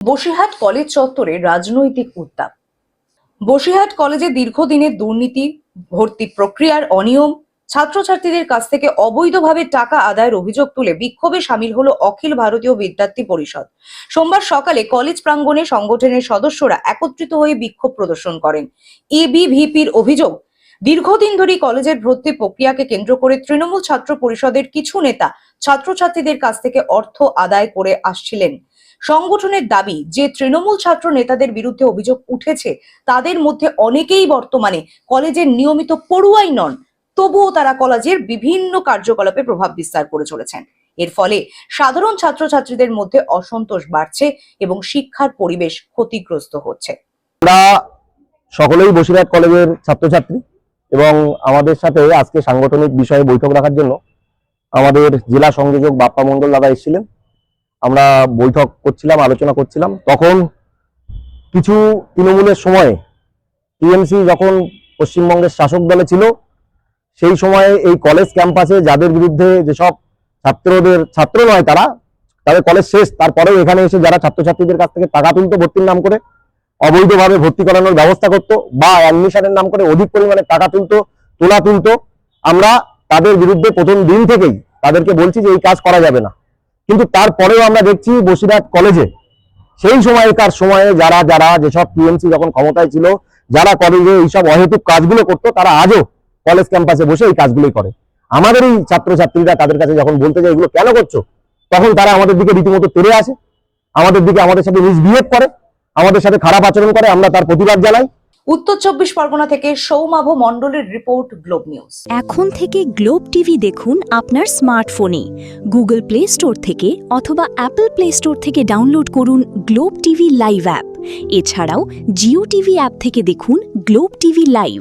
Basirhat college চত্বরে রাজনৈতিক উত্তাপ। বসিরহাট কলেজে দীর্ঘদিনের দুর্নীতি, ভর্তি প্রক্রিয়ার অনিয়ম, ছাত্রছাত্রীদের কাছ থেকে অবৈধভাবে টাকা আদায়ের অভিযোগ তুলে বিক্ষোভে সামিল হলো অখিল ভারতীয় বিদ্যার্থী পরিষদ। সোমবার সকালে কলেজ প্রাঙ্গণে সংগঠনের সদস্যরা একত্রিত হয়ে বিক্ষোভ প্রদর্শন করেন। এবিভিপির অভিযোগ, দীর্ঘদিন ধরে কলেজের ভর্তি প্রক্রিয়াকে কেন্দ্র করে তৃণমূল ছাত্র পরিষদের কিছু নেতা ছাত্রছাত্রীদের কাছ থেকে অর্থ আদায় করে আসছিলেন। সংগঠনের দাবি যে তৃণমূল ছাত্র নেতাদের বিরুদ্ধে অভিযোগ উঠেছে তাদের মধ্যে অনেকেই বর্তমানে কলেজের নিয়মিত পড়ুয়াই নন, তবুও তারা কলেজের বিভিন্ন কার্যকলাপে প্রভাব বিস্তার করে চলেছেন। এর ফলে সাধারণ ছাত্রছাত্রীদের মধ্যে অসন্তোষ বাড়ছে এবং শিক্ষার পরিবেশ ক্ষতিগ্রস্ত হচ্ছে। আমরা সকলেই বসিরহাট কলেজের ছাত্রছাত্রী এবং আমাদের সাথে আজকে সাংগঠনিক বিষয়ে বৈঠক রাখার জন্য আমাদের জেলা সংযোজক বাপ্পা মণ্ডল দাদা এসেছিলেন। আমরা বৈঠক করছিলাম, আলোচনা করছিলাম। তখন কিছু তৃণমূলের সময়ে টিএমসি যখন পশ্চিমবঙ্গের শাসক দলে ছিল, সেই সময়ে এই কলেজ ক্যাম্পাসে যাদের বিরুদ্ধে যেসব ছাত্র নয়, তাদের কলেজ শেষ, তারপরেও এখানে এসে যারা ছাত্রছাত্রীদের কাছ থেকে টাকা তুলতো ভর্তির নাম করে, অবৈধভাবে ভর্তি করানোর ব্যবস্থা করতো বা অ্যাডমিশনের নাম করে অধিক পরিমাণে টাকা তুলতো, আমরা তাদের বিরুদ্ধে প্রথম দিন থেকেই তাদেরকে বলছি যে এই কাজ করা যাবে না। কিন্তু তারপরেও আমরা দেখছি বসিরহাট কলেজে সেই সময়কার সময়ে যারা যেসব টিএমসি যখন ক্ষমতায় ছিল, যারা কলেজে এইসব অহেতুক কাজগুলো করতো, তারা আজও কলেজ ক্যাম্পাসে বসে এই কাজগুলোই করে। আমাদের এই ছাত্রছাত্রীরা তাদের কাছে যখন বলতে যায় এগুলো কেন করছো, তখন তারা আমাদের দিকে রীতিমতো তেড়ে আসে, আমাদের সাথে মিসবিহেভ করে, আমাদের সাথে খারাপ আচরণ করে। আমরা তার প্রতিবাদ জানাই। উত্তর 24 পরগনা থেকে সৌমাভ মণ্ডলের রিপোর্ট, গ্লোব নিউজ। এখন থেকে গ্লোব টিভি দেখুন আপনার স্মার্টফোনে। গুগল প্লে স্টোর থেকে অথবা অ্যাপল প্লে স্টোর থেকে ডাউনলোড করুন গ্লোব টিভি লাইভ অ্যাপ। এছাড়াও জিও টিভি অ্যাপ থেকে দেখুন গ্লোব টিভি লাইভ।